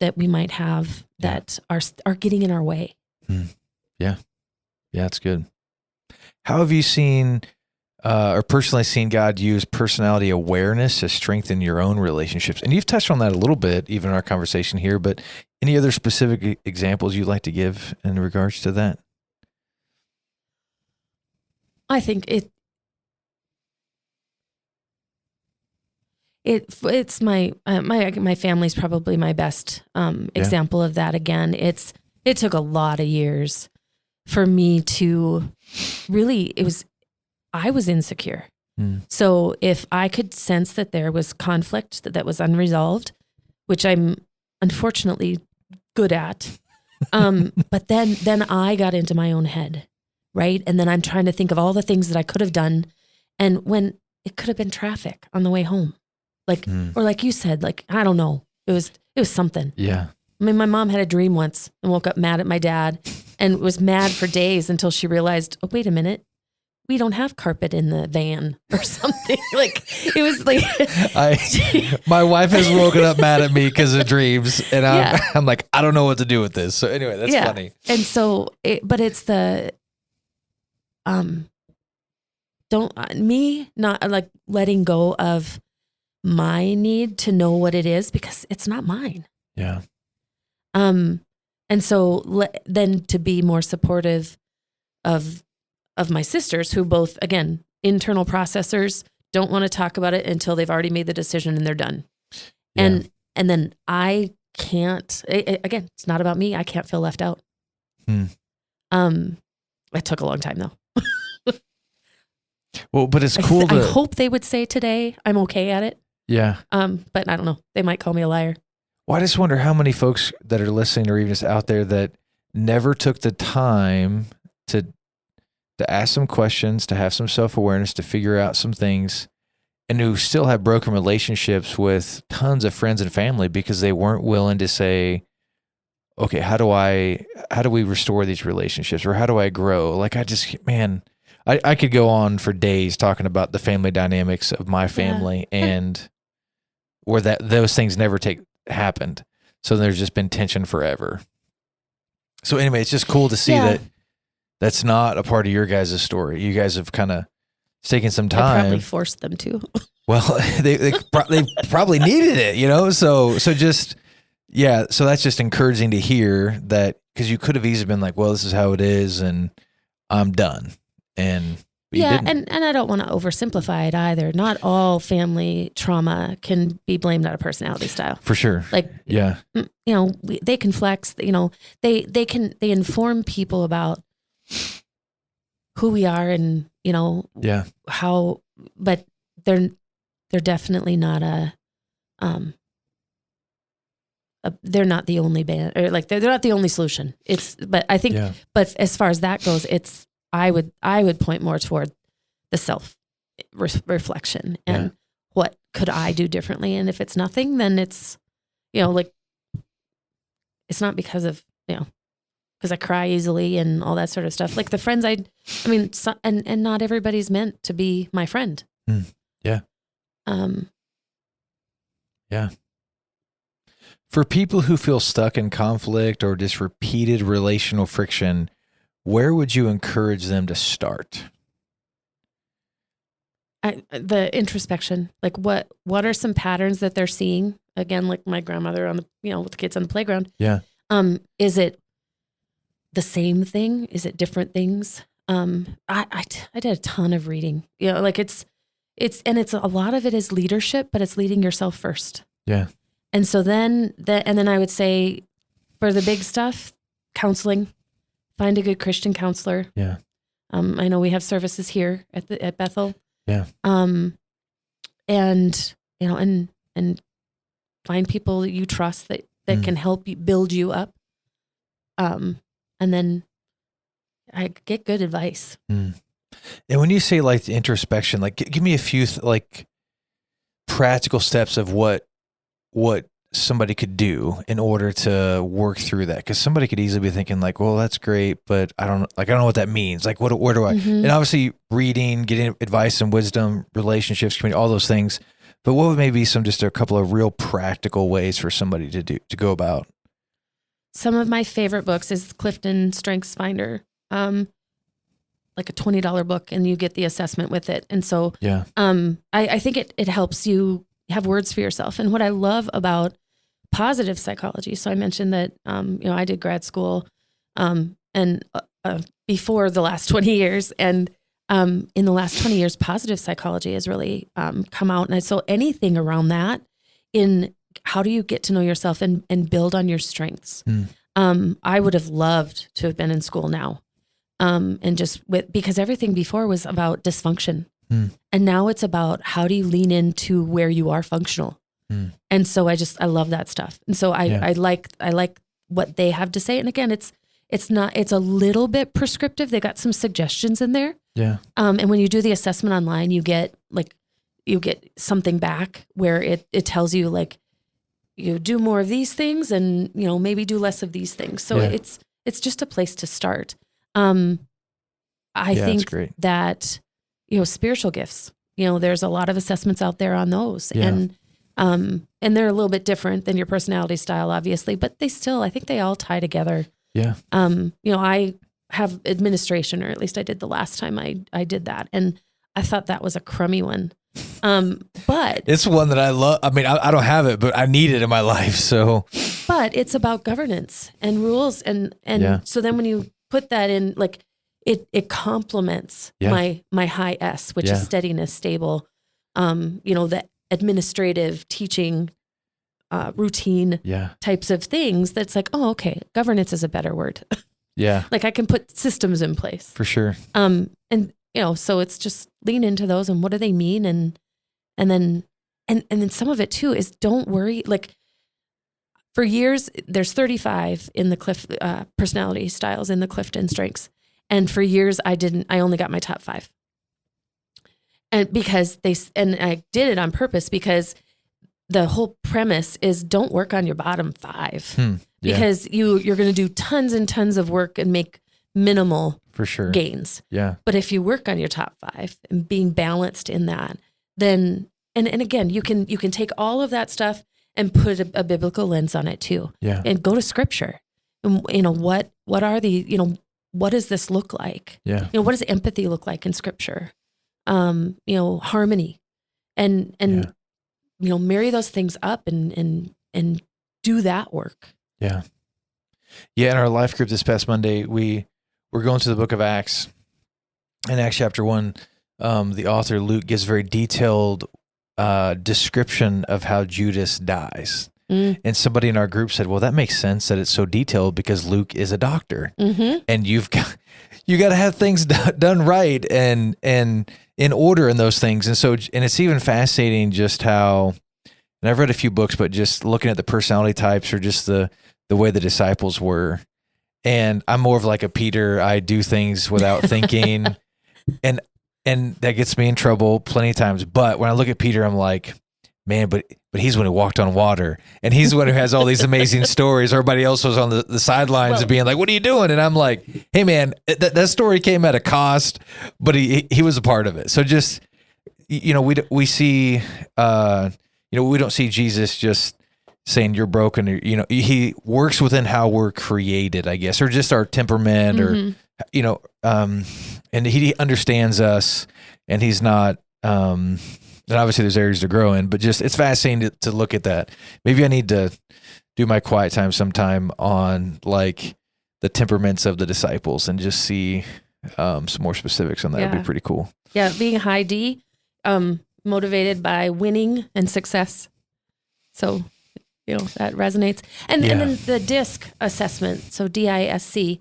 that we might have that are getting in our way. Yeah, that's good. How have you seen or personally seen God use personality awareness to strengthen your own relationships? And you've touched on that a little bit, even in our conversation here, but any other specific examples you'd like to give in regards to that? I think it's my family's probably my best example of that. Again, it took a lot of years for me to really, I was insecure. So if I could sense that there was conflict that was unresolved, which I'm unfortunately good at, but then I got into my own head. Right. And then I'm trying to think of all the things that I could have done. And when it could have been traffic on the way home, or like you said, like, I don't know, it was something. Yeah. I mean, my mom had a dream once and woke up mad at my dad and was mad for days until she realized, oh, wait a minute, we don't have carpet in the van or something. Like it was like, my wife has woken up mad at me because of dreams. And I'm like, I don't know what to do with this. So anyway, that's funny. And so, but it's the, not like letting go of my need to know what it is because it's not mine. Yeah. And so then to be more supportive of my sisters who both, again, internal processors, don't want to talk about it until they've already made the decision and they're done. Yeah. And then I can't, again, it's not about me. I can't feel left out. It took a long time though. Well, but it's cool I hope they would say today I'm okay at it. Yeah. But I don't know. They might call me a liar. Well, I just wonder how many folks that are listening or even just out there that never took the time to ask some questions, to have some self-awareness, to figure out some things, and who still have broken relationships with tons of friends and family because they weren't willing to say, okay, how do we restore these relationships, or how do I grow? Like I could go on for days talking about the family dynamics of my family and where those things never happened. So there's just been tension forever. So anyway, it's just cool to see that that's not a part of your guys' story. You guys have kind of taken some time. I probably forced them to. Well, they probably needed it, So just, so that's just encouraging to hear that, because you could have easily been like, well, this is how it is and I'm done. And and I don't want to oversimplify it either. Not all family trauma can be blamed on a personality style. For sure. Like, they can flex, they inform people about who we are and, how, but they're definitely not a they're not the only band, or like they're not the only solution. But I think, but as far as that goes, I would point more toward the self reflection and what could I do differently? And if it's nothing, then it's, like, it's not because of, because I cry easily and all that sort of stuff. Like the friends and not everybody's meant to be my friend. Yeah. Yeah. For people who feel stuck in conflict or just repeated relational friction, where would you encourage them to start? The introspection, like what are some patterns that they're seeing? Again, like my grandmother on the, with the kids on the playground. Yeah. Is it the same thing? Is it different things? I did a ton of reading, like it's a lot of it is leadership, but it's leading yourself first. Yeah. And so then I would say for the big stuff, counseling, find a good Christian counselor. Yeah. I know we have services here at Bethel. Yeah. And find people that you trust that can help you build you up. And then I get good advice. And when you say like the introspection, like give me a few like practical steps of what somebody could do in order to work through that. Cause somebody could easily be thinking like, well, that's great, but I don't know what that means. Like where do I, and obviously reading, getting advice and wisdom, relationships, community, all those things. But what would maybe just a couple of real practical ways for somebody to go about? Some of my favorite books is Clifton Strengths Finder, like a $20 book, and you get the assessment with it. And so, I think it helps you have words for yourself. And what I love about positive psychology, so I mentioned that, I did grad school, and before the last 20 years, and in the last 20 years, positive psychology has really come out. And so anything around that, in how do you get to know yourself and build on your strengths? I would have loved to have been in school now, and because everything before was about dysfunction. And now it's about how do you lean into where you are functional. And so I love that stuff. And so I like what they have to say. And again, it's a little bit prescriptive. They got some suggestions in there. Yeah. And when you do the assessment online, you get something back where it tells you like, you do more of these things and, maybe do less of these things. So it's just a place to start. I think that, spiritual gifts, there's a lot of assessments out there on those. Yeah. And they're a little bit different than your personality style, obviously, but I think they all tie together. Yeah. I have administration, or at least I did the last time I did that. And I thought that was a crummy one. But it's one that I love. I mean, I don't have it, but I need it in my life. So, but it's about governance and rules. And so then when you put that in, like it complements my high S, which is steadiness, stable, the administrative teaching, routine types of things. That's like, oh, okay. Governance is a better word. Yeah. Like I can put systems in place for sure. And so it's just lean into those and what do they mean? And then some of it too is don't worry. Like for years, there's 35 in the personality styles in the Clifton Strengths. And for years I only got my top 5. And because I did it on purpose because the whole premise is don't work on your bottom 5 because you're going to do tons and tons of work and make minimal for sure gains. Yeah. But if you work on your top 5 and being balanced in that, then, and again, you can take all of that stuff and put a biblical lens on it too. Yeah. And go to scripture. And, what are the, what does this look like? Yeah. What does empathy look like in scripture? Harmony and marry those things up and do that work. Yeah. Yeah. In our life group this past Monday, we're going to the book of Acts. In Acts chapter 1, the author Luke gives a very detailed description of how Judas dies. And somebody in our group said, well, that makes sense that it's so detailed because Luke is a doctor and you got to have things done right and in order in those things. And so, and it's even fascinating just how and I've read a few books, but just looking at the personality types or just the way the disciples were. And I'm more of like a Peter. I do things without thinking, and that gets me in trouble plenty of times. But when I look at Peter, I'm like, man, but he's the one who walked on water, and he's the one who has all these amazing stories. Everybody else was on the sidelines of being like, what are you doing? And I'm like, hey man, that story came at a cost, but he was a part of it. So just, we see, we don't see Jesus just saying you're broken, or, he works within how we're created, I guess, or just our temperament, or, and he understands us, and he's not, and obviously there's areas to grow in, but just, it's fascinating to look at that. Maybe I need to do my quiet time sometime on like the temperaments of the disciples and just see some more specifics on that. It'd be pretty cool. Yeah. Being high D, motivated by winning and success. So, that resonates. And then the DISC assessment. So DISC,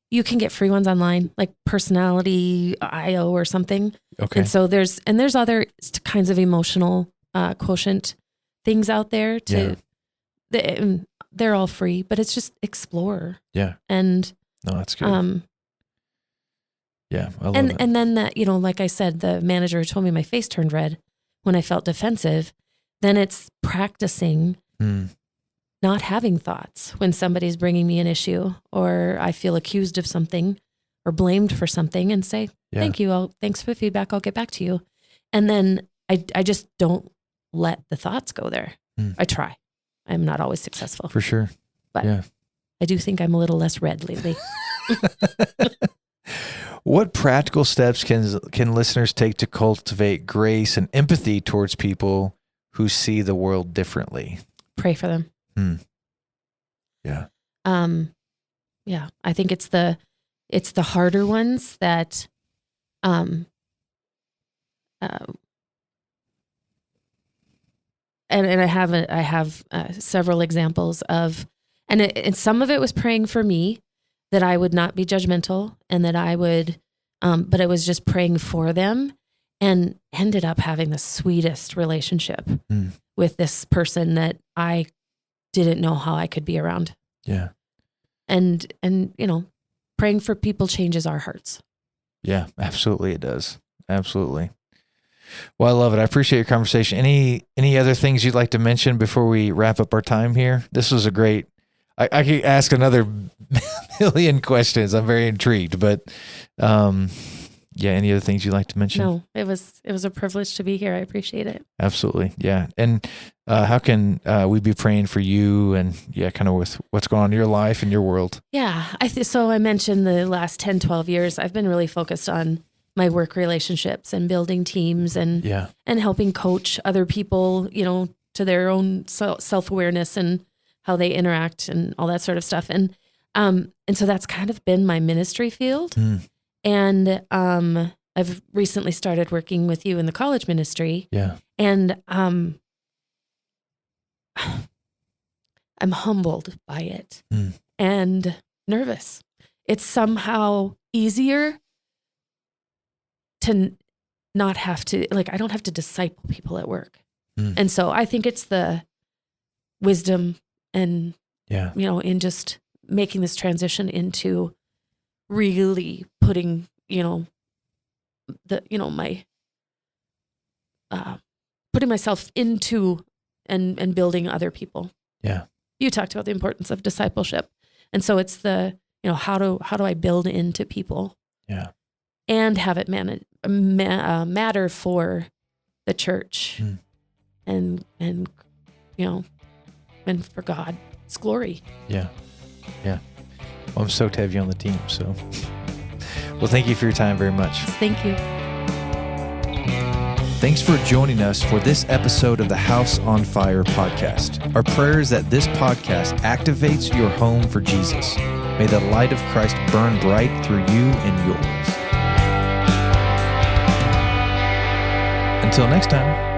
you can get free ones online, like Personality.io or something. Okay. And so there's other kinds of emotional quotient things out there they're all free, but it's just explore. Yeah. And no, that's good. Yeah. I love that. And then that, like I said, the manager told me my face turned red when I felt defensive. Then it's practicing not having thoughts when somebody's bringing me an issue, or I feel accused of something or blamed for something, and say, thank you. Thanks for the feedback. I'll get back to you. And then I just don't let the thoughts go there. I try. I'm not always successful. For sure. But I do think I'm a little less red lately. What practical steps can listeners take to cultivate grace and empathy towards people who see the world differently? Pray for them. Yeah. Yeah. I think it's the harder ones that, and I have several examples of, and some of it was praying for me, that I would not be judgmental, and that I would, but it was just praying for them, and ended up having the sweetest relationship with this person that I didn't know how I could be around. Yeah. And praying for people changes our hearts. Yeah, absolutely it does. Absolutely. Well, I love it. I appreciate your conversation. Any other things you'd like to mention before we wrap up our time here? This was a great, I could ask another million questions. I'm very intrigued, but any other things you'd like to mention? No, it was a privilege to be here. I appreciate it. Absolutely. Yeah. And how can we be praying for you, and kind of with what's going on in your life and your world? Yeah. So I mentioned the last 10, 12 years, I've been really focused on my work relationships and building teams and helping coach other people, to their own self-awareness and how they interact and all that sort of stuff. And so that's kind of been my ministry field. And I've recently started working with you in the college ministry. Yeah. And I'm humbled by it and nervous. It's somehow easier to not have to, I don't have to disciple people at work. And so I think it's the wisdom and, in just making this transition into really putting, my, putting myself into and building other people. Yeah. You talked about the importance of discipleship. And so it's the, how do I build into people? Yeah. And have it matter for the church and for God's glory. Yeah. Yeah. Well, I'm stoked to have you on the team. So, well, thank you for your time very much. Thank you. Thanks for joining us for this episode of the House on Fire podcast. Our prayer is that this podcast activates your home for Jesus. May the light of Christ burn bright through you and yours. Until next time.